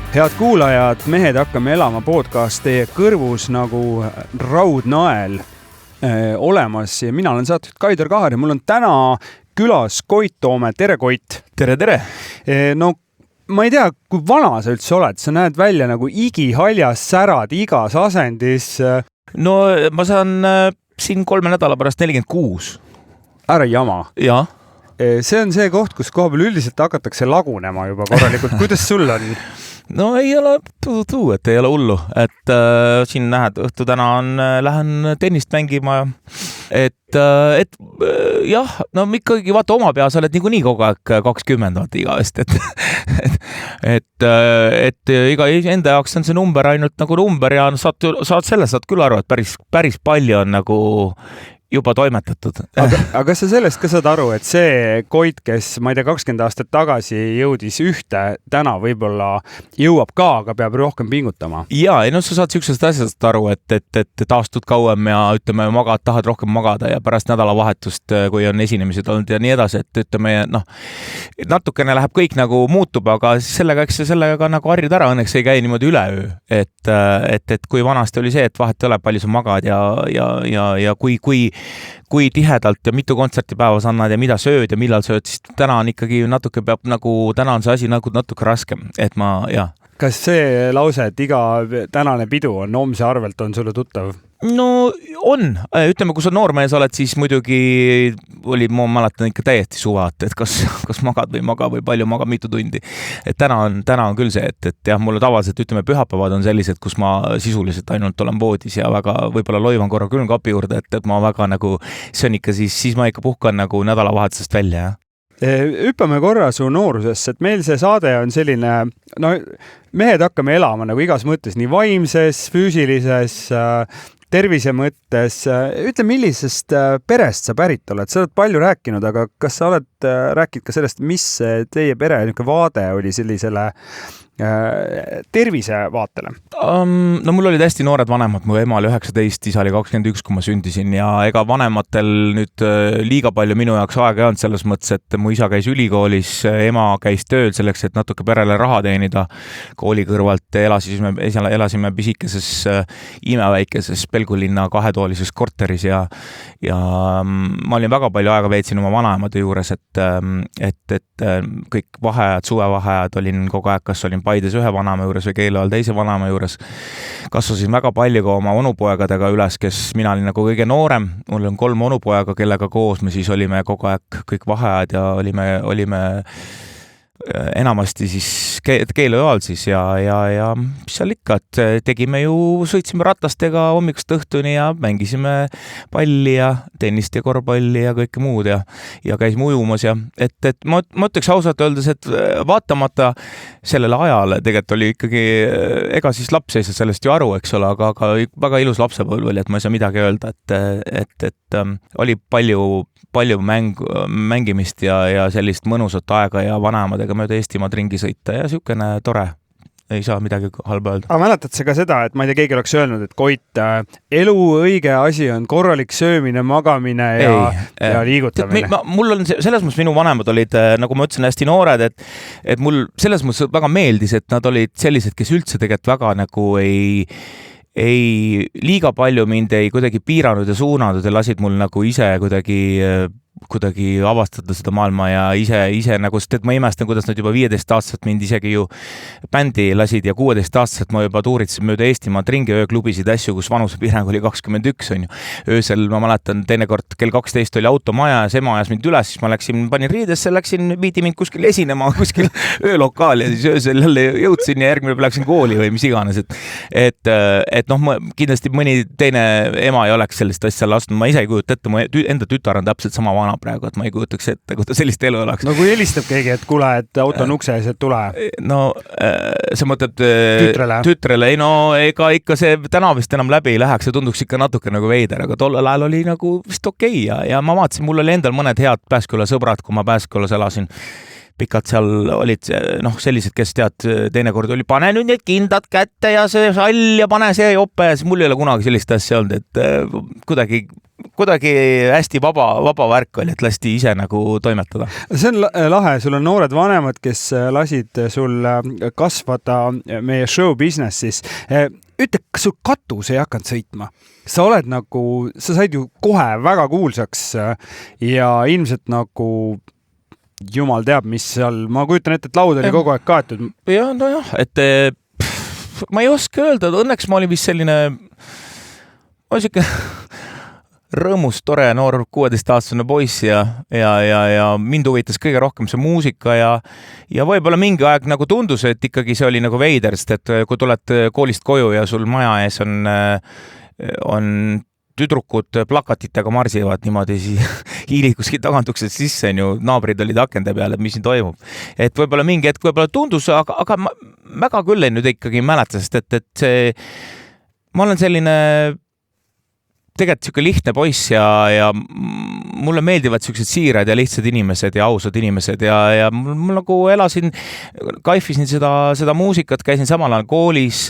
Head kuulajad, Mehed hakkame elama podcast teie kõrvus nagu raudnael olemas ja mina olen saatud Kaidar Kahar ja mul on täna külas Koit Toome. Tere, Koit! Tere! No ma ei tea, kui vana sa üldse oled, sa näed välja nagu igihaljas särad igas asendis. No ma saan siin 3 nädala pärast 46. Ära jama. Ja. See on see koht, kus koha peal üldiselt hakatakse lagunema juba korralikult. Kuidas sul on? No ei ole et ei ole hullu, et siin nähed, õhtu täna lähen tennist mängima, et jah, no ikkagi vaata oma peas oled niikuinii kogu aeg 20 igavest, et iga enda jaoks on see number ainult nagu number ja saad küll aru, et päris palju on nagu juba toimetatud. Aga sa sellest ka saad aru, et see Koit, kes ma ei tea 20 aastat tagasi jõudis ühte, täna võib-olla jõuab ka, aga peab rohkem pingutama. Ja, no sa saad siuksest asjast aru, et taastud kauem ja ütleme, tahad rohkem magada ja pärast nädalavahetust, kui on esinemised olnud ja nii edasi, et ütleme, natukene läheb kõik nagu muutub, aga sellega nagu harjud ära, õnneks ei käi niimoodi üleöö, et kui vanasti oli see, et vahet ei ole, palju sa magad ja kui tihedalt ja mitu kontserti päevas annad ja mida sööd ja millal sööd, siis täna on ikkagi natuke täna on see asi nagu natuke raskem, et Kas see lause, et iga tänane pidu on homse arvelt, on sulle tuttav? No on. Ütleme, kui sa noormees oled, siis muidugi oli ma mäletan ikka täiesti suvat, et kas magad või maga või palju magad mitu tundi. Et täna on küll see, et jah, mulle tavaliselt ütleme pühapäevad on sellised, kus ma sisuliselt ainult olen voodis ja väga võib-olla loivan korra külmkapi juurde, et ma väga nagu, see on ikka siis ma ikka puhkan nagu nädalavahetusest välja, jah. Hüppame korra su noorusesse, et meil see saade on selline, mehed hakkame elama nagu igas mõttes, nii vaimses, füüsilises, tervise mõttes. Ütle, millisest perest sa pärit oled? Sa oled palju rääkinud, aga kas sa oled rääkinud ka sellest, mis teie pere vaade oli sellisele tervise vaatele? No mul olid hästi noored vanemad, mu ema oli 19, isa oli 21, kui ma sündisin ja ega vanematel nüüd liiga palju minu jaoks aega ei olnud selles mõttes, et mu isa käis ülikoolis, ema käis tööl selleks, et natuke perele raha teenida. Kooli kõrvalt elasime pisikeses imeväikeses Pelgulinna 2-toolises korteris ja ma olin väga palju aega veetsin oma vanaemade juures, et kõik vaheajad, suvevaheajad olin kogu aeg, kas olin Paides ühe vanaema juures või Keeleal teise vanaema juures. Kasvasin väga palju ka oma onupoegadega üles, kes mina olin nagu kõige noorem. Mul on 3 onupoega, kellega koos me siis olime kogu aeg kõik vaheajad ja olime enamasti siis Keeleal siis ja mis seal ikka, et sõitsime ratastega hommikust õhtuni ja mängisime palli ja tennist ja korvpalli ja kõike muud ja käisime ujumas ja et ma ütleks ausalt öeldes, et vaatamata sellele ajale tegelikult oli ikkagi, ega siis laps ei saa sellest ju aru, eks ole, aga väga ilus lapsepõlv oli, et ma ei saa midagi öelda, et oli palju mängimist ja sellist mõnusat aega ja vanaemadega mööda Eestimaad ringi sõita ja siukene tore. Ei saa midagi halba öelda. Aga mäletad sa ka seda, et ma ei tea, keegi oleks öelnud, et Koit, elu õige asi on korralik söömine, magamine ja liigutamine. Mul on selles mõttes minu vanemad olid, nagu ma ütlesin, hästi noored, et mul selles mõttes väga meeldis, et nad olid sellised, kes üldse tegelikult väga nagu ei liiga palju mind ei kuidagi piiranud ja suunanud ja lasid mul nagu ise kuidagi avastada seda maailma ja ise nagu, sest et ma imestan, kuidas nad juba 15-aastaselt mind isegi ju bändi lasid ja 16-aastaselt ma juba tuuritsin mööda Eestimaad ringi ööklubisid asju, kus vanusepiirang oli 21 on ju. Öösel ma mäletan, teinekord kell 12 oli automaja ja see ema ajas mind üles, siis ma panin riidesse, viidi mind kuskil esinema, kuskil öölokaali ja siis öösel jälle jõudsin ja järgmine läksin kooli või mis iganes, et kindlasti mõni teine ema ei oleks sellist asja lasknud, ma ise ei kujuta ette, mu enda tütar on täpselt sama vana praegu, et ma ei kujutaks ette, kui ta sellist elu oleks. No kui helistab keegi, et kuule, et auto on ukse ees, et tule. No sa mõtled tütrele? Ei no ega ikka see täna vist enam läbi ei läheks, see tunduks ikka natuke nagu veider, aga tollel ajal oli nagu vist okei ja ma vaatasin, mul oli endal mõned head Pääsküla sõbrad, kui ma Pääskülas elasin. pikalt seal olid sellised, kes tead, teinekord oli pane nüüd need kindad kätte ja see sall ja pane see jope ja siis mul ei ole kunagi sellist asja olnud, et kuidagi hästi vaba värk oli, et lasti ise nagu toimetada. See on lahe, sul on noored vanemad, kes lasid sul kasvada meie show businessis. Ütle, kas sul katus ei hakanud sõitma? Sa said ju kohe väga kuulsaks ja ilmselt nagu jumal teab, mis seal, ma kujutan ette, et laud oli kogu aeg kaetud. Ja, nojah, et ma ei oska öelda, õnneks ma olin vist selline rõõmus, tore, noor 16-aastane poiss ja mind huvitas kõige rohkem see muusika ja võib-olla mingi aeg nagu tundus, et ikkagi see oli nagu veider, sest et kui tuled koolist koju ja sul maja ees on tüdrukud plakatitega marsivad niimoodi hiili kuskil tagantuksed sisse, naabrid olid akende peal, et mis siin toimub. Et võib-olla mingi hetk võib-olla tundus, aga ma väga küll ei nüüd ikkagi mäleta, sest et see, ma olen selline tegelikult siuke lihtne poiss ja mulle meeldivad siuksed siirad ja lihtsad inimesed ja ausad inimesed ja mul nagu elasin, kaifisin seda muusikat, käisin samal ajal koolis,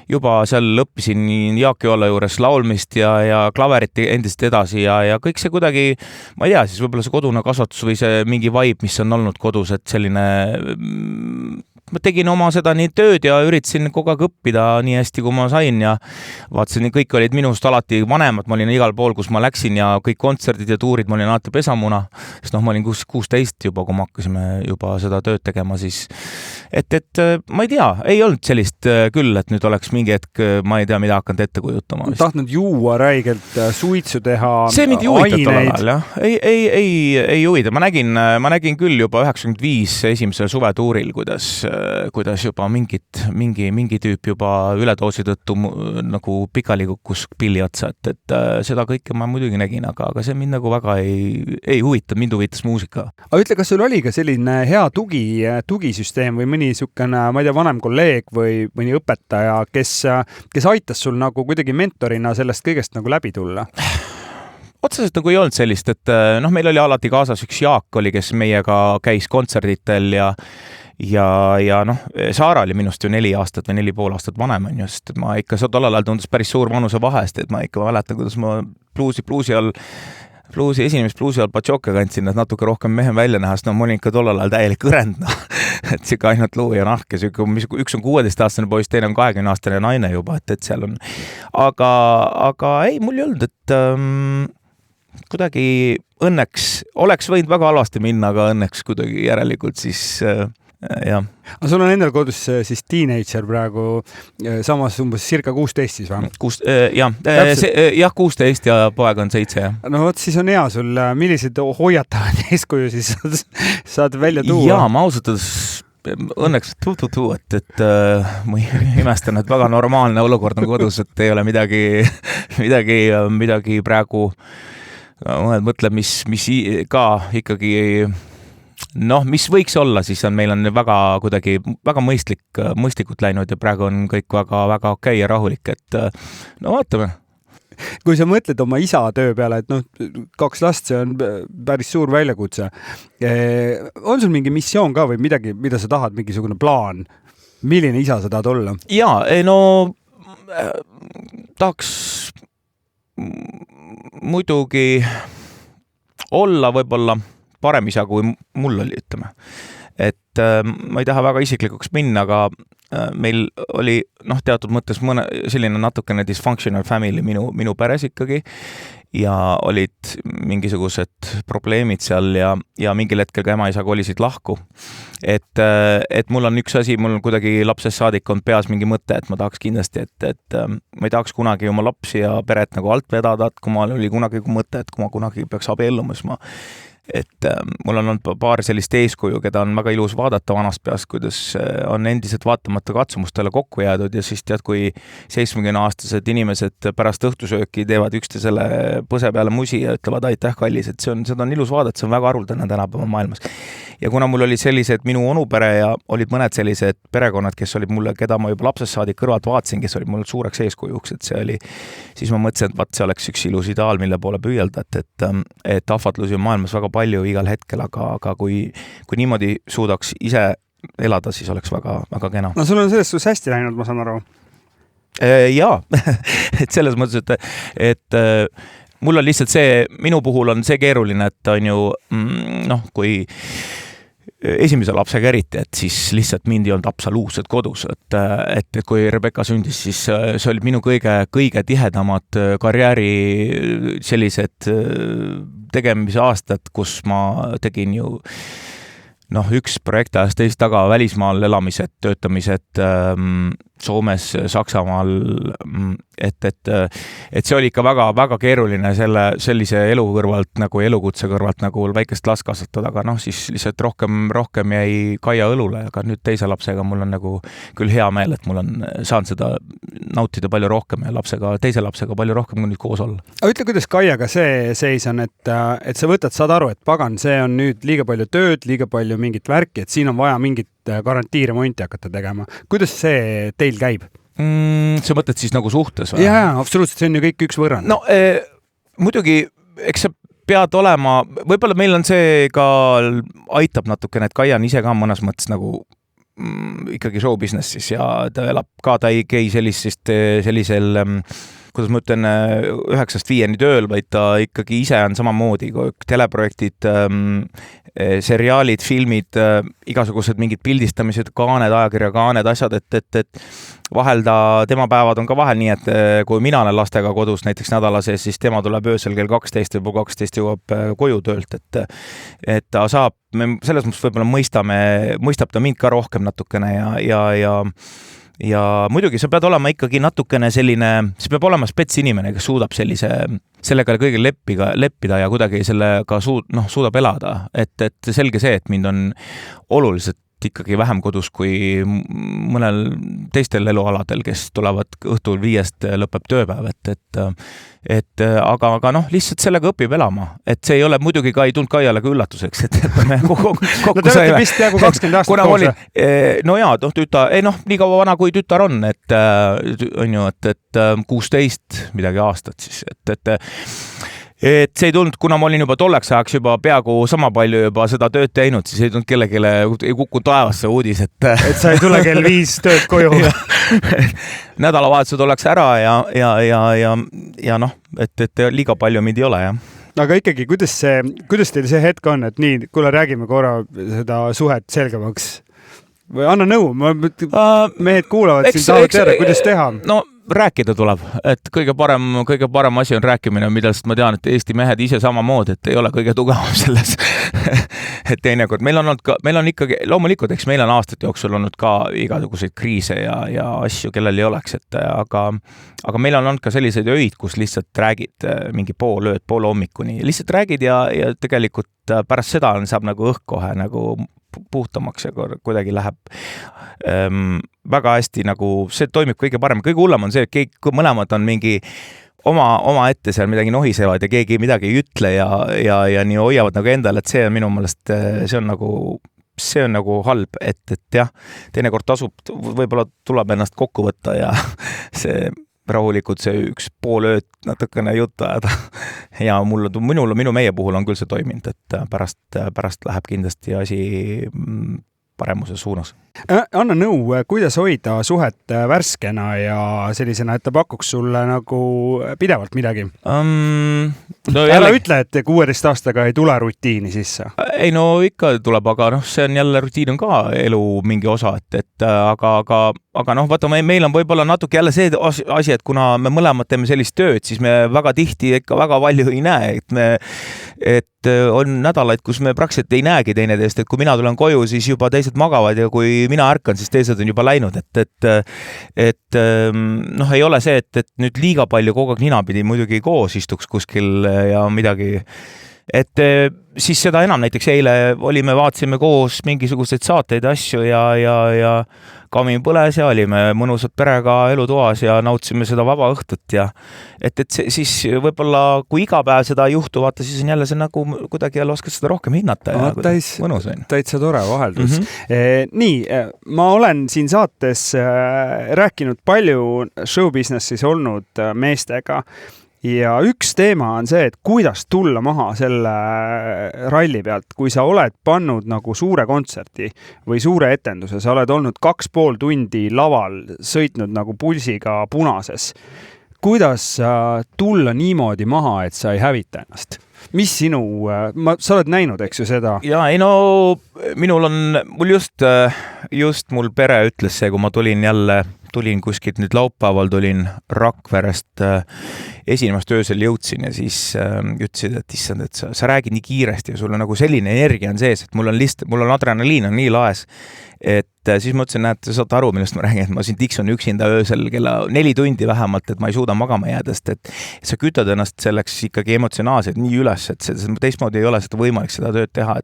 juba seal õppisin Jaak Joala juures laulmist ja klaverit endist edasi ja kõik see kuidagi, ma ei tea, siis võib-olla see kodune kasvatus või see mingi vibe, mis on olnud kodus, et selline ma tegin oma seda nii tööd ja üritasin kogu aeg õppida nii hästi, kui ma sain ja vaatasin, kõik olid minust alati vanemad, ma olin igal pool, kus ma läksin ja kõik kontserdid ja tuurid, ma olin alati pesamuna, sest ma olin 16 juba, kui me hakkasime juba seda tööd tegema, siis et ma ei tea, ei olnud sellist küll, et nüüd oleks mingi hetk, ma ei tea, mida hakanud ette kujutama. Tahtnud juua räigelt, suitsu teha, see mind ei huvitab tollel ajal, jah. Ei huvita. Ma nägin küll juba 95 esimesel suvetuuril, kuidas juba mingi tüüp juba üledoosi tõttu nagu pikali kukkus pilli otsa, et seda kõike ma muidugi nägin, aga see mind nagu väga ei huvita, mind huvitas muusika. Aga ütle, kas sul oli ka selline hea tugisüsteem või mõni sükene, ma ei tea, vanem kolleeg või mõni õpetaja, kes aitas sul nagu kuidagi mentorina sellest kõigest nagu läbi tulla? Otseselt nagu ei olnud sellist, et meil oli alati kaasas üks Jaak oli, kes meiega käis kontserditel ja Saara oli minust ju 4 aastat või 4,5 aastat vanem on just, et ma ikka tollal ajal tundus päris suur vanuse vahest, et ma ikka mäletan, kuidas ma esimest bluusi all Pachoka kandsin, et natuke rohkem mehem välja näha, sest ma olin ikka tollal ajal täielik kõrend, et siuke ainult luu ja nahk ja üks on 16-aastane poiss, teine on 20-aastane naine juba, et seal on, aga ei, mul ei olnud, et kuidagi õnneks oleks võinud väga halvasti minna, aga õnneks kuidagi järelikult siis jah. Aga sul on endal kodus siis teenager praegu samas umbes circa 16 siis või? 16 ja poeg on 7, jah. No vot, siis on hea sul, millised hoiatavad eeskuju siis saad välja tuua? Jaa, ma ausalt õnneks et ma imestan, et väga normaalne olukord on kodus, et ei ole midagi praegu mõtleb, mis ka ikkagi mis võiks olla, siis meil on väga kuidagi väga mõistlikult läinud ja praegu on kõik väga okei ja rahulik, et vaatame. Kui sa mõtled oma isa töö peale, et 2 last, see on päris suur väljakutse. On sul mingi missioon ka või midagi, mida sa tahad, mingisugune plaan? Milline isa sa tahad olla? Jaa, tahaks muidugi olla võib-olla parem isa, kui mul oli, ütleme. Et ma ei taha väga isiklikuks minna, aga meil oli teatud mõttes selline natukene dysfunctional family minu peres ikkagi ja olid mingisugused probleemid seal ja mingil hetkel ka ema-isa kolisid lahku. Et mul on üks asi, mul on kuidagi lapsest saadik on peas mingi mõte, et ma tahaks kindlasti, et ma ei tahaks kunagi oma lapsi ja peret nagu alt vedada, et kui ma oli kunagi mõte, et kui ma kunagi peaks abielluma, siis mul on olnud paar sellist eeskuju, keda on väga ilus vaadata vanast peast, kuidas on endiselt vaatamata katsumustele kokku jäädud ja siis tead, kui 70-aastased inimesed pärast õhtusööki teevad üksteisele põse peale musi ja ütlevad aitäh kallis, et seda on ilus vaadata, see on väga haruldane tänapäeva maailmas. ja kuna mul olid sellised minu onupere ja olid mõned sellised perekonnad, kes olid mulle, keda ma juba lapsest saadik kõrvalt vaatasin, kes olid mul suureks eeskujuks, et see oli, siis ma mõtlesin, et vaat see oleks üks ilus ideaal, mille poole püüelda, et ahvatlusi on maailmas väga palju igal hetkel, aga kui niimoodi suudaks ise elada, siis oleks väga, väga kena. No sul on selles suhtes hästi läinud, ma saan aru. Jaa, et selles mõttes, et mul on lihtsalt see, minu puhul on see keeruline, et on ju, kui esimese lapsega eriti, et siis lihtsalt mind ei olnud absoluutselt kodus, et kui Rebecca sündis, siis see oli minu kõige tihedamad karjääri sellised tegemise aastad, kus ma tegin ju üks projekt ajas teist taga, välismaal elamised, töötamised Soomes, Saksamaal, et see oli ikka väga, väga keeruline sellise elu kõrvalt, nagu elukutse kõrvalt, nagu väikest last kasvatada, aga siis lihtsalt rohkem jäi Kaia õlule, aga nüüd teise lapsega mul on nagu küll hea meel, et mul on saanud seda nautida palju rohkem ja teise lapsega palju rohkem kui nüüd koos olla. Aga ütle, kuidas Kaiaga see seis on, et sa saad aru, et pagan, see on nüüd liiga palju tööd, liiga palju mingit värki, et siin on vaja mingit garantiiremonti hakata tegema. Kuidas see teil käib? Sa mõtled siis nagu suhtes või? Jaa, absoluutselt, see on ju kõik üks võrrand. No muidugi, eks sa pead olema, võib-olla meil on see ka aitab natukene, et Kaia on ise ka mõnes mõttes nagu ikkagi show businessis ja ta elab ka, ta ei käi sellisel kuidas ma ütlen, 9-5 tööl, vaid ta ikkagi ise on samamoodi, teleprojektid, seriaalid, filmid, igasugused mingid pildistamised, kaaned, ajakirjakaaned, asjad, et vahel tema päevad on ka vahel nii, et kui mina olen lastega kodus näiteks nädala sees, siis tema tuleb öösel kell 12 või 12 jõuab koju töölt, et ta saab, me selles mõttes võib-olla mõistab ta mind ka rohkem natukene ja muidugi sa pead olema ikkagi natukene selline, see peab olema spets inimene, kes suudab sellega kõige leppida ja kuidagi sellega suudab elada, et selge see, et mind on oluliselt ikkagi vähem kodus kui mõnel teistel elualadel, kes tulevad õhtul 5 lõpeb tööpäev, aga lihtsalt sellega õpib elama, et see ei ole muidugi ka ei tulnud Kaiale ka üllatuseks, et me kokku no te olete vist peaaegu 20 aastat koos. No jaa, nii kaua vana kui tütar on, et on ju, et 16 midagi aastat siis, et see ei tulnud, kuna ma olin juba tolleks ajaks juba peaaegu sama palju juba seda tööd teinud, siis ei tulnud kellelegi, ei kukkunud taevasse uudis, et sa ei tule kell 5 tööd koju. Nädalavahetused oleks ära ja et liiga palju mind ei ole, jah. Aga ikkagi, kuidas teil see hetk on, et nii, kuule, räägime korra seda suhet selgemaks või anna nõu, mehed kuulavad siin tahavad teada, kuidas teha? No rääkida tuleb, et kõige parem asi on rääkimine, millest ma tean, et Eesti mehed ise samamoodi, et ei ole kõige tugevam selles. Et teinekord, meil on ikkagi, loomulikult, eks meil on aastate jooksul olnud ka igasuguseid kriise ja asju, kellel ei oleks, aga meil on olnud ka selliseid öid, kus lihtsalt räägid mingi pool hommikuni, lihtsalt räägid ja tegelikult pärast seda saab nagu õhk kohe nagu puhtamaks ja kuidagi läheb väga hästi, nagu see toimib kõige parem. Kõige hullem on see, et mõlemad on mingi oma ette seal midagi nohisevad ja keegi midagi ei ütle ja nii hoiavad nagu endal, et see on minu meelest, see on nagu halb, et jah, teinekord tasub, võib-olla tuleb ennast kokku võtta ja see rahulikult see üks pool ööd natukene juttu ajada. Ja meie puhul on küll see toiminud, et pärast läheb kindlasti asi paremuse suunas. Anna nõu, kuidas hoida suhet värskena ja sellisena, et ta pakuks sulle nagu pidevalt midagi? Ära ütle, et 16 aastaga ei tule rutiini sisse. Ei no ikka tuleb, aga see on jälle rutiin on ka elu mingi osa, aga vaata, meil on võib-olla natuke jälle see asi, et kuna me mõlemad teeme sellist tööd, siis me väga tihti ikka väga palju ei näe, et on nädalaid, kus me praktiliselt ei näegi teineteist, et kui mina tulen koju, siis juba teised magavad ja kui mina ärkan, siis teised on juba läinud, et ei ole see, et nüüd liiga palju kogu aeg ninapidi muidugi koos istuks kuskil ja midagi et siis seda enam näiteks eile vaatasime koos mingisuguseid saateid, asju ja kamin põles ja olime mõnusad perega elutoas ja nautsime seda vaba õhtut ja et siis võib-olla kui iga päev seda ei juhtu, vaata siis on jälle see nagu kuidagi jälle oskad seda rohkem hinnata ja mõnus on. Täitsa tore vaheldus. Nii, ma olen siin saates rääkinud palju showbusinessis olnud meestega ja üks teema on see, et kuidas tulla maha selle ralli pealt, kui sa oled pannud nagu suure kontserti või suure etenduse, sa oled olnud 2,5 tundi laval, sõitnud nagu pulsiga punases. Kuidas tulla niimoodi maha, et sa ei hävita ennast? Mis sinu, sa oled näinud, eks ju seda? Ja ei no, mul just mul pere ütles see, kui ma tulin kuskilt nüüd laupäeval, tulin Rakverest esimest öösel jõudsin ja siis ütlesid, et issand, et sa räägid nii kiiresti ja sul on nagu selline energia on sees, et mul on adrenaliin on nii laes, et siis ma ütlesin, näed, saate aru, millest ma räägin, et ma siin tiksun üksinda öösel kella 4 tundi vähemalt, et ma ei suuda magama jääda, et sa kütad ennast selleks ikkagi emotsionaalselt nii üles, et teistmoodi ei ole seda võimalik seda tööd teha,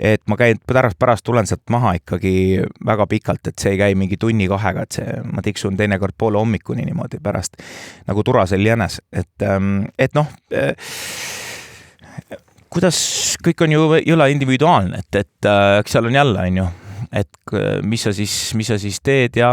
et ma käin pärast tulen sealt maha ikkagi väga pikalt, et see ei käi mingi tunni kahega, et ma tiksun teinekord poole hommikuni niimoodi pärast nagu turasel jänes, et noh, kuidas kõik on ju jõle individuaalne, et eks seal on jälle, on ju, et mis sa siis teed ja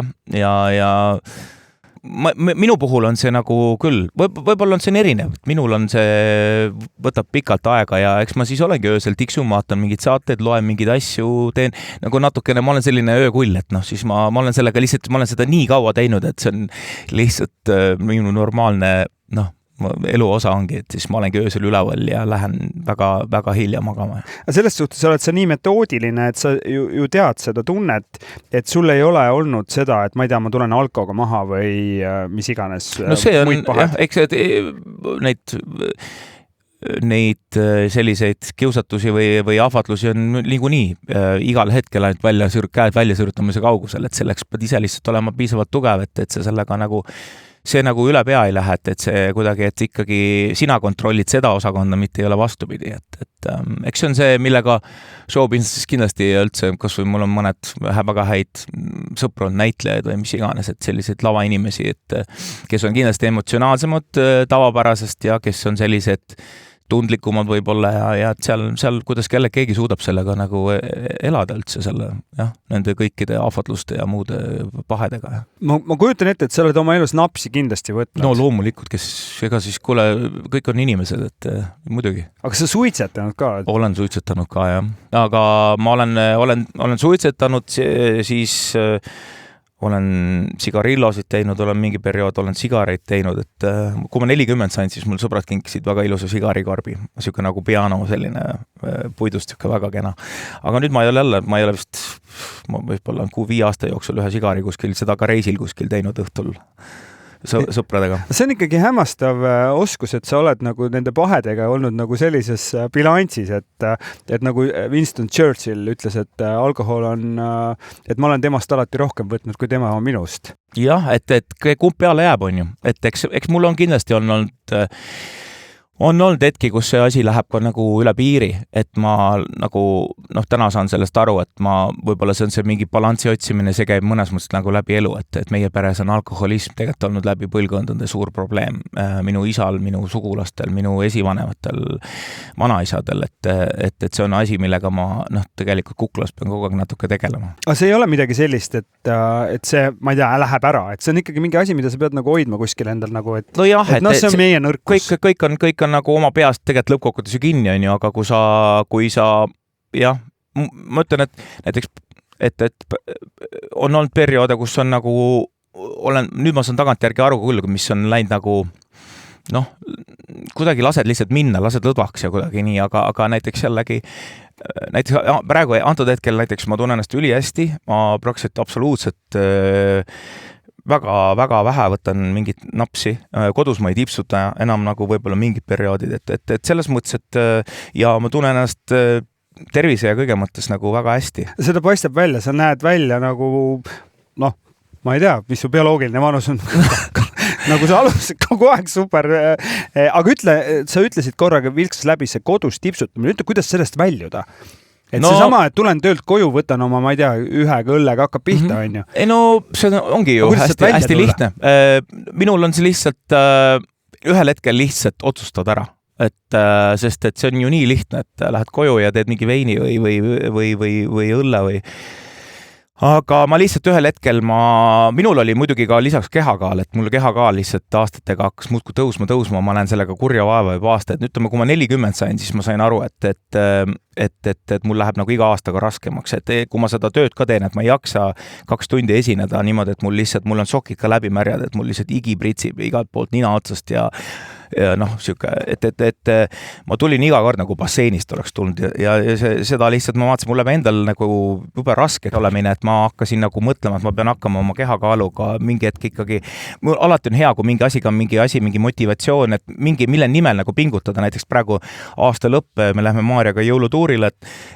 minu puhul on see nagu küll, võib-olla on see erinev, minul on see, võtab pikalt aega ja eks ma siis olengi öösel tiksun, vaatan mingeid saateid, loen mingeid asju, teen nagu natukene, ma olen selline öökull, et noh, siis ma olen sellega lihtsalt, ma olen seda nii kaua teinud, et see on lihtsalt minu normaalne, noh, elu osa ongi, et siis ma olengi öösel üleval ja lähen väga hilja magama. Selles suhtes oled sa nii metoodiline, et sa ju tead seda tunnet, et sul ei ole olnud seda, et ma ei tea, ma tulen alkoga maha või mis iganes no see on, muid pahed. Eks neid selliseid kiusatusi või ahvatlusi on niikuinii igal hetkel ainult käed välja sürutamise kaugusel, et selleks pead ise lihtsalt olema piisavalt tugev, et see sellega nagu see nagu üle pea ei lähe, et see kuidagi, et ikkagi sina kontrollid seda osakonda, mitte ei ole vastupidi, et eks see on see, millega showbusinessis kindlasti üldse, kas või mul on mõned väga häid sõpru on näitlejaid või mis iganes, et selliseid lavainimesi, et kes on kindlasti emotsionaalsemad tavapärasest ja kes on sellised tundlikumad võib-olla ja seal kuidas keegi suudab sellega nagu elada üldse selle, nende kõikide ahvatluste ja muude pahedega. Ma kujutan ette, et sa oled oma elus napsi kindlasti võtnud. No loomulikult, ega siis kuule, kõik on inimesed, et muidugi. Aga sa suitsetanud ka? Olen suitsetanud ka, jah. Aga ma olen suitsetanud siis olen sigarillosid teinud, olen mingi periood, olen sigareid teinud, et kui ma 40 sain, siis mul sõbrad kinkisid väga ilusa sigarikorbi, siuke nagu piano, selline puidust, siuke väga kena. Aga nüüd ma ei ole vist, ma võib-olla 5 aasta jooksul ühe sigari kuskil, seda ka reisil kuskil teinud õhtul sõpradega. See on ikkagi hämmastav oskus, et sa oled nagu nende pahedega olnud nagu sellises bilansis, et nagu Winston Churchill ütles, et alkohol on, et ma olen temast alati rohkem võtnud, kui tema on minust. Jah, et kumb peale jääb, on ju. Et eks mul on kindlasti on olnud hetki, kus see asi läheb ka nagu üle piiri, et ma nagu, täna saan sellest aru, et ma võib-olla see on see mingi balansi otsimine, see käib mõnes mõttes nagu läbi elu, et meie peres on alkoholism tegelikult olnud läbi põlvkondade suur probleem. Minu isal, minu sugulastel, minu esivanematel, vanaisadel, et see on asi, millega ma tegelikult kuklas pean kogu aeg natuke tegelema. Aga see ei ole midagi sellist, et see, ma ei tea, läheb ära, et see on ikkagi mingi asi, mida sa pead nagu hoidma kuskil endal nagu, et see on meie nõrkus. Kõik on nagu oma peast tegelikult lõppkokkuvõttes ju kinni, on ju, aga kui sa jah, ma ütlen, et näiteks, et on olnud perioode, kus on nagu, nüüd ma saan tagantjärgi aru küll, mis on läinud nagu, kuidagi lased lihtsalt minna, lased lõdvaks ja kuidagi nii, aga näiteks jällegi, praegu antud hetkel näiteks ma tunnen ennast ülihästi, ma praktiliselt absoluutselt väga vähe võtan mingit napsi, kodus ma ei tipsuta enam nagu võib-olla mingid perioodid, et selles mõttes, et ja ma tunnen ennast tervise ja kõige mõttes nagu väga hästi. Seda paistab välja, sa näed välja nagu, ma ei tea, mis su bioloogiline vanus on nagu sa alustasid kogu aeg super. Aga ütle, sa ütlesid korraga vilksas läbi see kodus tipsutamine. Ütle, kuidas sellest väljuda? Et seesama, et tulen töölt koju, võtan oma, ma ei tea, ühega õllega hakkab pihta, on ju. Ei no, see ongi ju hästi lihtne. Minul on see lihtsalt ühel hetkel lihtsalt otsustad ära. Sest et see on ju nii lihtne, et lähed koju ja teed mingi veini või õlle või aga ma lihtsalt ühel hetkel minul oli muidugi ka lisaks kehakaal, et mul kehakaal lihtsalt aastatega hakkas muudkui tõusma, ma näen sellega kurja vaeva juba aasta, et ütleme, kui ma 40 sain, siis ma sain aru, et mul läheb nagu iga aastaga raskemaks, et kui ma seda tööd ka teen, et ma ei jaksa 2 tundi esineda niimoodi, et mul on sokid ka läbi märjad, et mul lihtsalt igi pritsib igalt poolt nina otsast ja noh, siuke, et ma tulin iga kord nagu basseinist oleks tulnud ja seda lihtsalt ma vaatasin, mul läheb endal nagu jube raske olemine, et ma hakkasin nagu mõtlema, et ma pean hakkama oma kehakaaluga mingi hetk ikkagi, mul alati on hea, kui mingi motivatsioon, et mille nimel nagu pingutada, näiteks praegu aasta lõpp, me läheme Maarjaga jõulutuurile,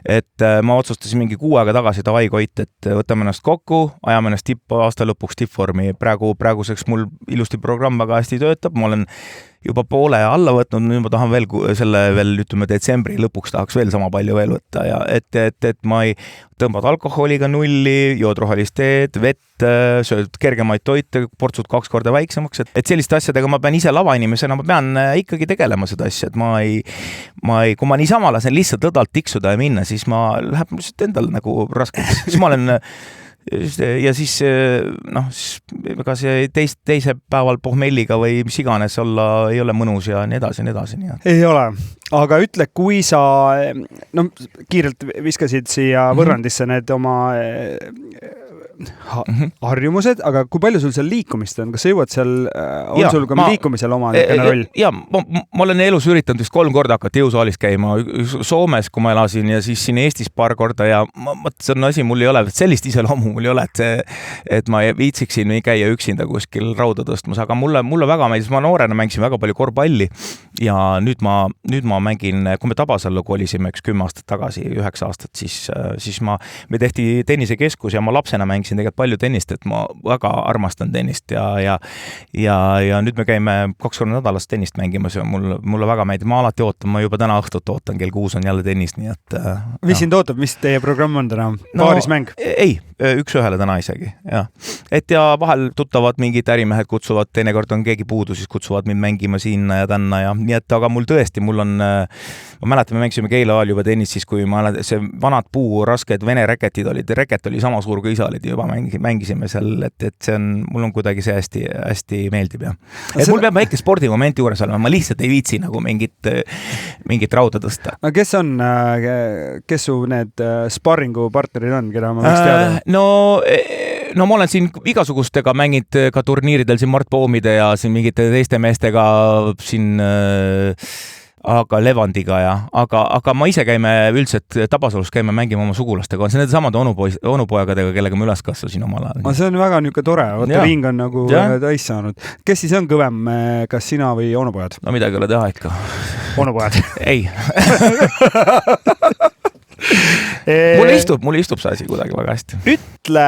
et ma otsustasin mingi 6 aega tagasi davai Koit, et võtame ennast kokku, ajame ennast aasta lõpuks tippvormi, praeguseks mul ilusti programm väga hästi töötab, ma olen juba poole alla võtnud, nüüd ma tahan veel ütleme detsembri lõpuks tahaks veel sama palju veel võtta ja et ma ei tõmbad alkoholiga nulli, jood rohelist teed, vett, sööd kergemaid toite, portsud 2 korda väiksemaks, et selliste asjadega ma pean ise lavainimesena, ma pean ikkagi tegelema seda asja, et ma ei, kui ma niisama lasen lihtsalt õdalt tiksuda ja minna, siis läheb endal nagu raskeks, siis ma olen ja siis noh, ega see teise päeval pohmelliga või mis iganes olla ei ole mõnus ja nii edasi. Ei ole, aga ütle, kui sa kiirelt viskasid siia võrrandisse need oma harjumused, aga kui palju sul seal liikumist on? Kas sa jõuad seal, sul ka liikumisel oma roll? Ja, ma olen elus üritanud vist 3 korda hakata jõusaalis käima Soomes, kui ma elasin ja siis siin Eestis paar korda ja see on asi, mul ei ole sellist iseloomu, mul ei ole, et ma viitsiksin käia üksinda kuskil rauda tõstmas, aga mulle väga meeldis, ma noorena mängisin väga palju korvpalli ja nüüd ma mängin, kui me Tabasallu kolisime 10 aastat tagasi, 9 aastat, siis me tehti tennisekeskus ja ma lapsena mängisin tegelikult palju tennist, et ma väga armastan tennist ja nüüd me käime 2 korda nädalas tennist mängimas ja mulle väga meeldib, ma alati ootan, ma juba täna õhtut ootan, kell 6 on jälle tennist, nii et mis sind ootab, mis teie programm on täna? Paarismäng? Ei, 1-1 täna isegi, jah. Et ja vahel tuttavad mingid ärimehed kutsuvad, teinekord on keegi puudu, siis kutsuvad mind mängima sinna ja tänna ja nii et, aga mul tõesti, ma mäletan, me mängisime Keila ajal juba tennis, siis kui see vanad rasked vene reketid olid, reket oli sama suur kui isa olid juba mängisime seal, et see on, mul on kuidagi see hästi meeldib ja. Mul peab väike spordimoment juures olema, ma lihtsalt ei viitsi nagu mingit rauda tõsta. Kes su need sparringupartnerid on, keda ma võiks teada? No ma olen siin igasugustega mänginud ka turniiridel siin Mart Poomide ja siin mingite teiste meestega siin aga Levandiga ja, aga ma ise käime üldiselt Tabasalus käime mängima oma sugulastega, see on need samad onupoegadega, kellega ma üles kasvasin omal ajal. See on väga niisugune tore, ring on nagu täis saanud. Kes siis on kõvem, kas sina või onupojad? No midagi ei ole teha ikka. Onupojad? Ei. Mulle istub see asi kuidagi väga hästi. Ütle,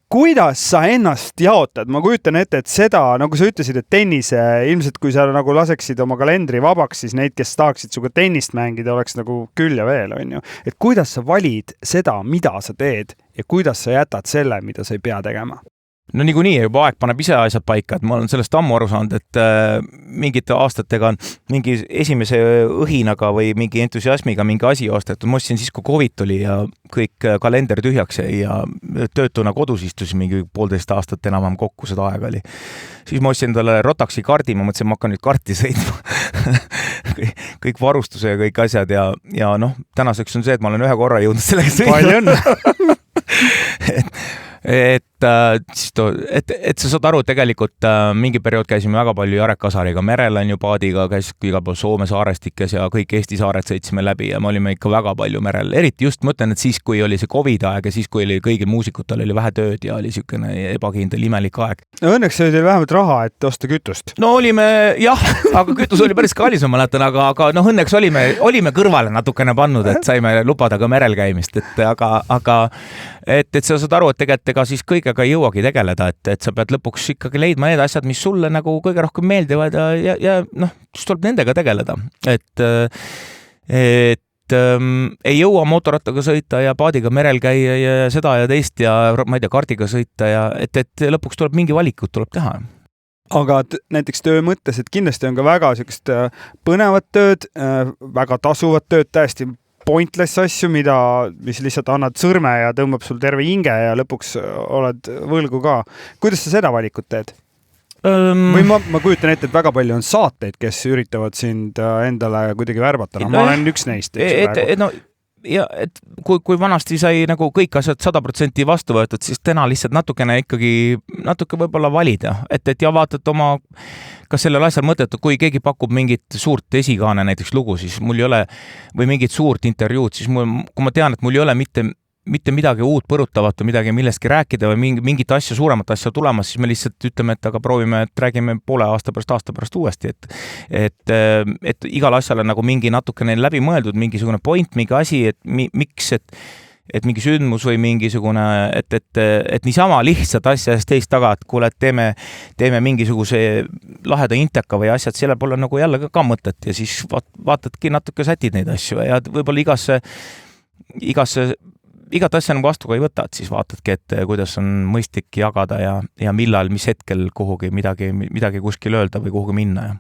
kuidas sa ennast jaotad? Ma kujutan ette, et seda, nagu sa ütlesid, et tennise, ilmselt kui sa nagu laseksid oma kalendri vabaks, siis neid, kes tahaksid suga tennist mängida, oleks nagu küll ja veel, on ju. Et kuidas sa valid seda, mida sa teed ja kuidas sa jätad selle, mida sa ei pea tegema? No niikuinii juba aeg paneb ise asjad paika, et ma olen sellest ammu aru saanud, et mingite aastatega on mingi esimese õhinaga või mingi entusiasmiga mingi asi ostetud. Ma ostsin siis, kui COVID tuli ja kõik kalender tühjaks ja töötuna kodus istusin mingi 1,5 aastat enam kokku, seda aega oli. Siis ma ostsin talle Rotaxi kardi, ma mõtlesin, ma hakkan nüüd karti sõitma. kõik varustuse ja kõik asjad ja noh, tänaseks on see, et ma olen 1 korra jõudnud sellega sõitma. Palju õnne! et sa saad aru, tegelikult mingi periood käisime väga palju Jarek Kasariga merel on ju paadiga, käis igal pool Soome saarestikes ja kõik Eesti saared sõitsime läbi ja me olime ikka väga palju merel. Eriti just mõtlen, et siis, kui oli see COVID aeg ja siis, kui oli kõigil muusikutel oli vähe tööd ja oli siukene ebakindel imelik aeg. No õnneks oli teil vähemalt raha, et osta kütust. No olime, jah, aga kütus oli päris kallis, ma mäletan, aga noh, õnneks olime kõrvale natukene pannud, et saime lubada ka merel käimist, et sa saad aru, et tegelikult ega siis kõige kõigega ei jõuagi tegeleda, et sa pead lõpuks ikkagi leidma need asjad, mis sulle nagu kõige rohkem meeldivad ja noh, siis tuleb nendega tegeleda, et ei jõua mootorrattaga sõita ja paadiga merel käia ja seda ja teist ja ma ei tea, kardiga sõita ja et lõpuks tuleb mingi valikud tuleb teha. Aga näiteks töö mõttes, et kindlasti on ka väga sellist põnevat tööd, väga tasuvat tööd, täiesti pointless asju, mis lihtsalt annad sõrme ja tõmbab sul terve hinge ja lõpuks oled võlgu ka. Kuidas sa seda valikut teed? Või ma kujutan ette, et väga palju on saateid, kes üritavad sind endale kuidagi värbata. Ma olen üks neist. Kui vanasti sai nagu kõik asjad 100% vastu võetud, siis täna lihtsalt natuke võib-olla valida, et ja vaatad kas sellel asjal mõtet, kui keegi pakub mingit suurt esikaane näiteks lugu, siis mul ei ole, või mingit suurt intervjuud, siis kui ma tean, et mul ei ole mitte midagi uut põrutavat või midagi millestki rääkida või mingit asja, suuremat asja tulemas, siis me lihtsalt ütleme, et aga proovime, et räägime poole aasta pärast uuesti, et igal asjal on nagu mingi natukene läbi mõeldud, mingisugune point, mingi asi, et miks, et mingi sündmus või mingisugune, et niisama lihtsalt asja eest teist taga, et kuule, et teeme mingisuguse laheda inteka või asjad, selle pole nagu jälle ka mõtet ja siis vaatadki natuke sätid neid asju ja võib-olla igat asja nagu vastu ka ei võta, et siis vaatadki, et kuidas on mõistlik jagada ja millal, mis hetkel kuhugi midagi kuskil öelda või kuhugi minna.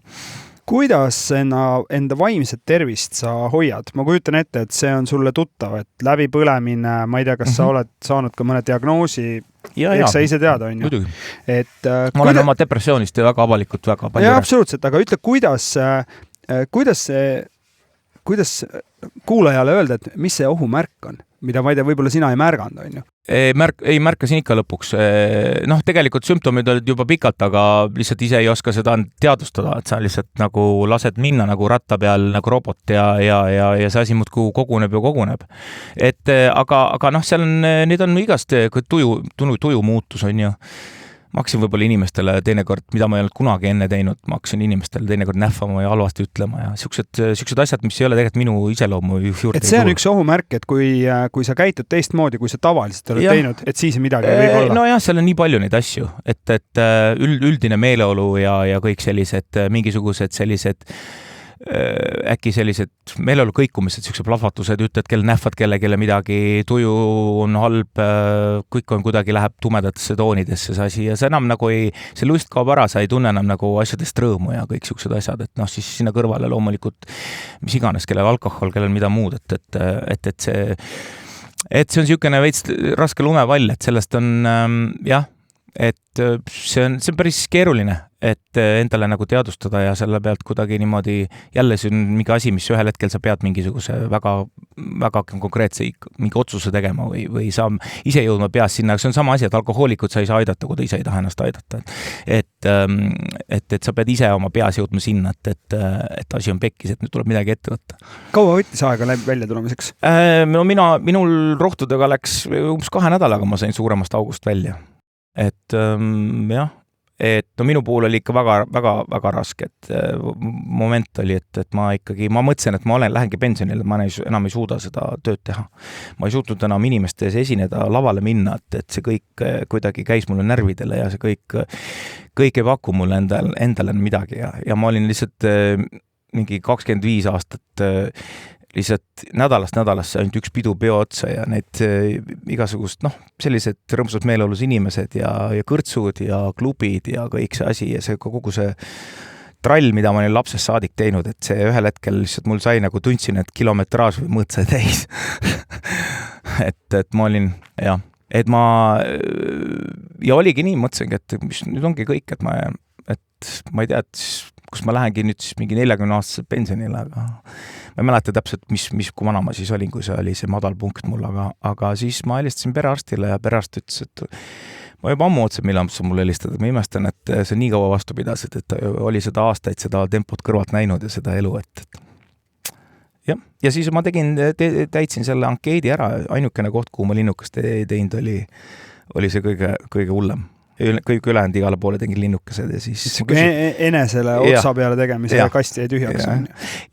Kuidas enda vaimset tervist sa hoiad? Ma kujutan ette, et see on sulle tuttav, et läbipõlemine, ma ei tea, kas sa oled saanud ka mõne diagnoosi, eks sa ise teada, on ju? Ma olen oma depressioonist ja väga avalikult väga palju. Ja absoluutselt, aga ütle, kuidas kuulajale öelda, et mis see ohumärk on? Mida ma ei tea, võib-olla sina ei märganud, on ju? Ei märkasin ikka lõpuks. Tegelikult sümptomid olid juba pikalt, aga lihtsalt ise ei oska seda teadvustada, et sa lihtsalt nagu lased minna nagu ratta peal nagu robot ja see asi muudkui koguneb. Aga seal on, need on igast tuju muutus, on ju. Ma hakkasin võib-olla inimestele teinekord, mida ma ei olnud kunagi enne teinud, ma hakkasin inimestele teinekord nähvama ja halvasti ütlema ja siuksed asjad, mis ei ole tegelikult minu iseloomu juurde. Et see on üks ohumärk, et kui sa käitud teistmoodi, kui sa tavaliselt oled teinud, et siis midagi võib olla. No jah, seal on nii palju neid asju, et üldine meeleolu ja kõik sellised, mingisugused sellised äkki sellised meeleolu kõikumised, siuksed plahvatused, ütled, kelle nähvad kellele midagi, tuju on halb, kõik on kuidagi läheb tumedatesse toonidesse see asi ja see enam nagu see lust kaob ära, sa ei tunne enam nagu asjadest rõõmu ja kõik siuksed asjad, et siis sinna kõrvale loomulikult mis iganes, kellel alkohol, kellel mida muud, et see on siukene veits raske lumevall, et sellest on et see on päris keeruline, et endale nagu teadvustada ja selle pealt kuidagi niimoodi jälle see on mingi asi, mis ühel hetkel sa pead mingisuguse väga, väga konkreetse mingi otsuse tegema või sa ise jõudma peas sinna, see on sama asi, et alkohoolikud sa ei saa aidata, kui ta ise ei taha ennast aidata. Et sa pead ise oma peas jõudma sinna, et asi on pekkis, et nüüd tuleb midagi ette võtta. Kaua võttis aega välja tulemiseks? No minul rohtudega läks umbes 2 nädalaga, ma sain suuremast august välja. Et minu puhul oli ikka väga, väga, väga raske, et moment oli, et ma mõtlesin, et ma lähengi pensionile, ma enam ei suuda seda tööd teha. Ma ei suutnud enam inimeste ees esineda, lavale minna, et see kõik kuidagi käis mulle närvidele ja see kõik ei paku mulle endale midagi ja ma olin lihtsalt mingi 25 aastat lihtsalt nädalast nädalasse ainult üks peo otsa ja need igasugust, sellised rõõmsad meeleolus inimesed ja kõrtsud ja klubid ja kõik see asi ja see kogu see trall, mida ma olin lapsest saadik teinud, et see ühel hetkel lihtsalt mul sai nagu tundsin, et kilometraaž või mõõt sai täis. et ma olin, et ma oligi nii, mõtlesingi, et mis nüüd ongi kõik, et ma ei tea, et kus ma lähengi nüüd siis mingi 40-aastase pensionile, aga ma ei mäleta täpselt, kui vana ma siis olin, kui see oli see madal punkt mul, aga siis ma helistasin perearstile ja perearst ütles, et ma juba ammu otse, millal sa mulle helistada, ma imestan, et see nii kaua vastu pidas, et oli seda aastaid, seda tempot kõrvalt näinud ja seda elu, ja siis ma täitsin selle ankeedi ära, ainukene koht, kuhu ma linnukast teinud oli see kõige hullem. Kõik ülejäänud igale poole tegin linnukesed ja siis enesele otsa peale tegemise ja kasti jäi tühjaks.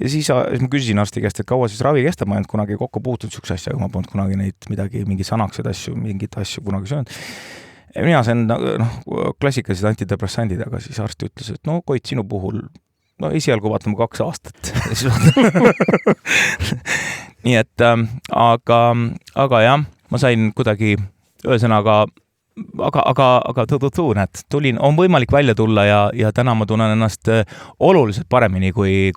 Ja siis ma küsisin arsti käest, et kaua siis ravi kestab, ma ei olnud kunagi kokku puutunud siukse asja, ma polnud kunagi neid mingi sanakseid asju, mingit asju kunagi söönud. mina sain klassikalised antidepressandid, aga siis arst ütles, et no Koit, sinu puhul esialgu vaatame 2 aastat. Nii et, aga jah, ma sain kuidagi, ühesõnaga, aga näed, on võimalik välja tulla ja täna ma tunnen ennast oluliselt paremini kui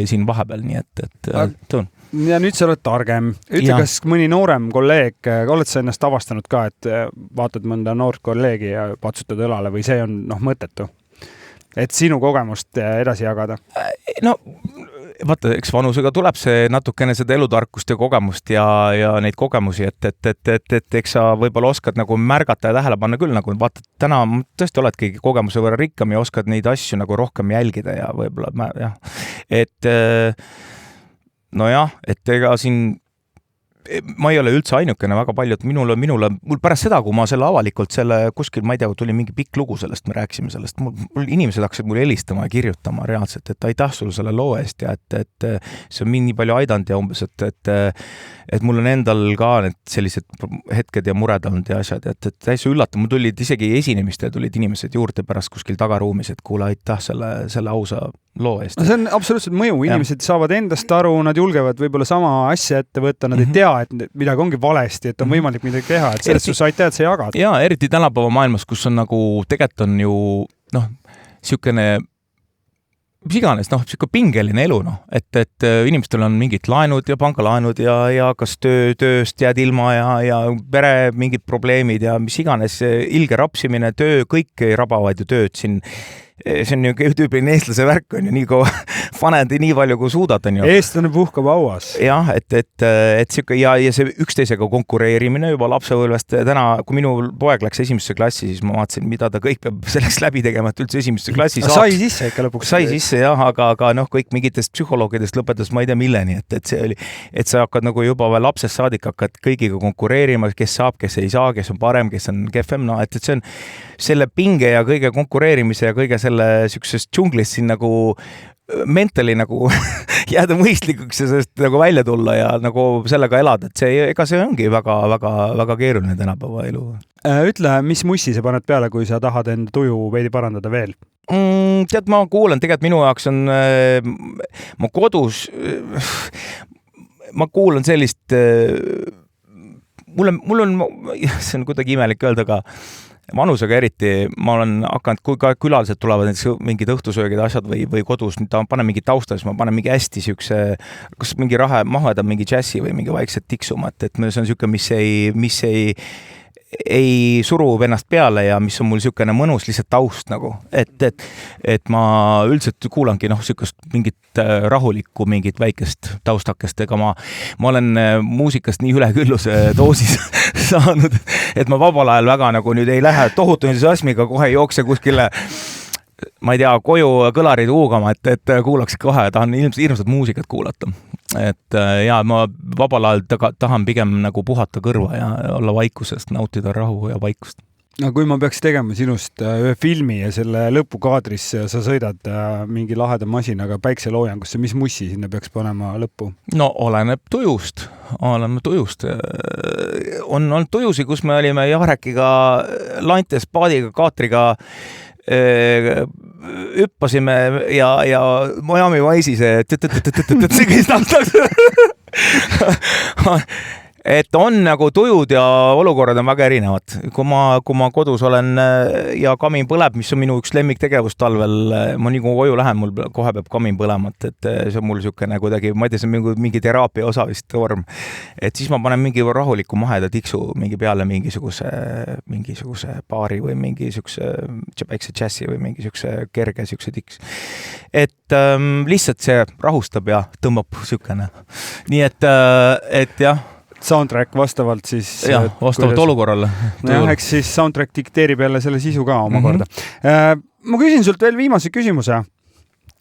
siin vahepeal, nii et tunnen. Ja nüüd sa oled targem. Ütle, kas mõni noorem kolleeg, oled sa ennast avastanud ka, et vaatad mõnda noort kolleegi ja patsutad õlale või see on mõttetu? Et sinu kogemust edasi jagada? No, vaata, eks vanusega tuleb see natukene seda elutarkust ja kogemust ja neid kogemusi, et eks sa võib-olla oskad nagu märgata ja tähele panna küll, nagu vaata, täna tõesti oledki kogemuse võrra rikkam ja oskad neid asju nagu rohkem jälgida ja võib-olla, jah, et nojah, et ega siin ma ei ole üldse ainukene, väga paljud mul pärast seda, kui ma selle avalikult kuskil, ma ei tea, kui tuli mingi pikk lugu sellest, me rääkisime sellest, inimesed hakkasid mulle helistama ja kirjutama reaalselt, et aitäh sulle selle loo eest ja et see on mind nii palju aidanud ja umbes, et mul on endal ka need sellised hetked ja mured olnud ja asjad, et täiesti üllatav, mul tulid isegi esinemiste tulid inimesed juurde pärast kuskil tagaruumis, et kuule, aitäh selle ausa loo eest. No see on absoluutselt mõju, inimesed saavad endast aru, nad julgevad võib-olla sama asja ette võtta, nad ei tea, et midagi ongi valesti, et on võimalik midagi teha, et sellest sus aitäh, et sa jagad. Jaa, eriti tänapäeva maailmas, kus on nagu, tegelikult on ju, siukene mis iganes, siuke pingeline elu, et inimestel on mingid laenud ja pangalaenud ja kas tööst jääd ilma ja pere mingid probleemid ja mis iganes, ilge rapsimine, töö, kõik rabavad ju tööd siin. See on ju tüüpiline eestlase värk on ju nii kaua paned nii palju kui suudad on ju. Eestlane puhkab auas. Jah, et siuke ja see üksteisega konkureerimine juba lapsepõlvest täna, kui minu poeg läks esimesse klassi, siis ma vaatasin, mida ta kõik peab selleks läbi tegema, et üldse esimesse klassi saaks. Sai sisse ikka lõpuks. Sai sisse jah, aga kõik mingitest psühholoogidest lõpetas, ma ei tea milleni, et see oli, et sa hakkad nagu juba veel lapsest saadik hakkad kõigiga konkureerima, kes saab, kes ei saa, kes on parem, kes on kehvem, et see on selle pinge ja kõige konkureerimise ja kõige selle siuksest džunglist siin nagu mentali nagu jääda mõistlikuks ja sellest nagu välja tulla ja nagu sellega elada, et ega see ongi väga keeruline tänapäeva elu. Ütle, mis mussi sa paned peale, kui sa tahad enda tuju veidi parandada veel? Tead, ma kuulan, tegelikult minu jaoks on ma kodus ma kuulan sellist mul on see on kuidagi imelik öelda, aga vanusega eriti ma olen hakanud, kui ka külalised tulevad näiteks mingid õhtusöögid asjad või kodus, panen mingi tausta, siis ma panen mingi hästi siukse, kas mingi maheda mingi džässi või mingi vaikselt tiksuma, et see on siuke, mis ei suru ennast peale ja mis on mul siukene mõnus lihtsalt taust nagu, et ma üldiselt kuulangi siukest mingit rahulikku, mingit väikest taustakest, ega ma olen muusikast nii ülekülluse doosis saanud, et ma vabal ajal väga nagu nüüd ei lähe tohutu entusiasmiga, kohe ei jookse kuskile ma ei tea, koju kõlarid huugama, et kuulaks kohe, tahan hirmsat muusikat kuulata. Et ja ma vabal ajal tahan pigem nagu puhata kõrva ja olla vaikusest, nautida rahu ja vaikust. No kui ma peaks tegema sinust ühe filmi ja selle lõpukaadris sa sõidad mingi laheda masinaga päikseloojangusse, mis mussi sinna peaks panema lõppu? No oleneb tujust. On tujusi, kus me olime Jahrekiga Lantes paadiga, kaatriga hüppasime ja Miami Wice'i see et on nagu tujud ja olukorrad on väga erinevad. Kui ma kodus olen ja kamin põleb, mis on minu üks lemmiktegevus talvel, ma nii kui koju lähen, mul kohe peab kamin põlemat, et see on mul siukene kuidagi, ma ei tea, see on mingi teraapia osa vist vorm. Et siis ma panen mingi rahuliku maheda tiksu mingi peale mingisuguse baari või mingisuguse väikse džässi või mingisuguse kerge siukse tiks. Et lihtsalt see rahustab ja tõmbab siukene. Nii et jah, soundtrack vastavalt siis... Jah, vastavalt olukorrale. Jah, eks siis soundtrack dikteerib jälle selle sisu ka omakorda. Ma küsin sult veel viimase küsimuse.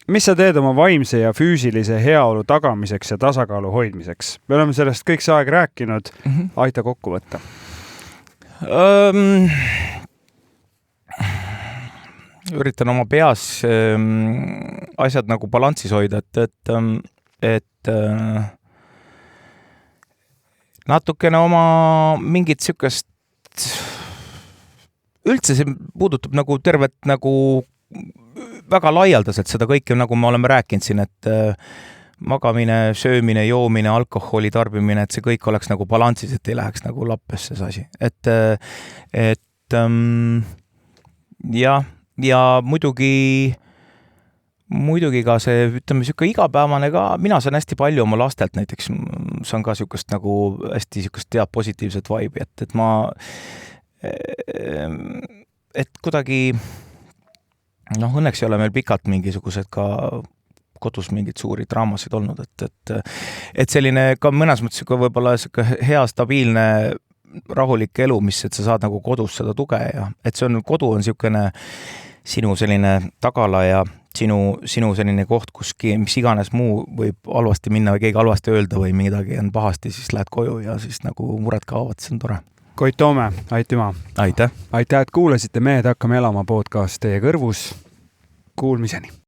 Mis sa teed oma vaimse ja füüsilise heaolu tagamiseks ja tasakaalu hoidmiseks? Me oleme sellest kõik see aeg rääkinud. Aita kokku võtta. Üritan oma peas asjad nagu balanssis hoida, et natukene oma mingit siukest üldse see puudutab nagu tervet nagu väga laialdaselt seda kõike, nagu me oleme rääkinud siin, et magamine, söömine, joomine, alkoholi tarbimine, et see kõik oleks nagu balansis, et ei läheks nagu lappesse see asi. Et ja muidugi ka see, ütleme, siuke igapäevane ka, mina saan hästi palju oma lastelt näiteks, saan ka siukest nagu hästi siukest teab positiivset vibe'i, et ma kuidagi õnneks ei ole meil pikalt mingisugused ka kodus mingid suuri draamasid olnud, et selline ka mõnes mõttes võib-olla hea, stabiilne, rahulik elu, et sa saad nagu kodus seda tuge ja et see on, kodu on siukene sinu selline tagala ja sinu selline koht, kus mis iganes muu võib halvasti minna või keegi halvasti öelda või midagi on pahasti, siis lähed koju ja siis nagu mured kaovad, see on tore. Koit Toome, aitüma! Aitäh! Aitäh, et kuulasite Mehed hakkame elama podcast teie kõrvus. Kuulmiseni!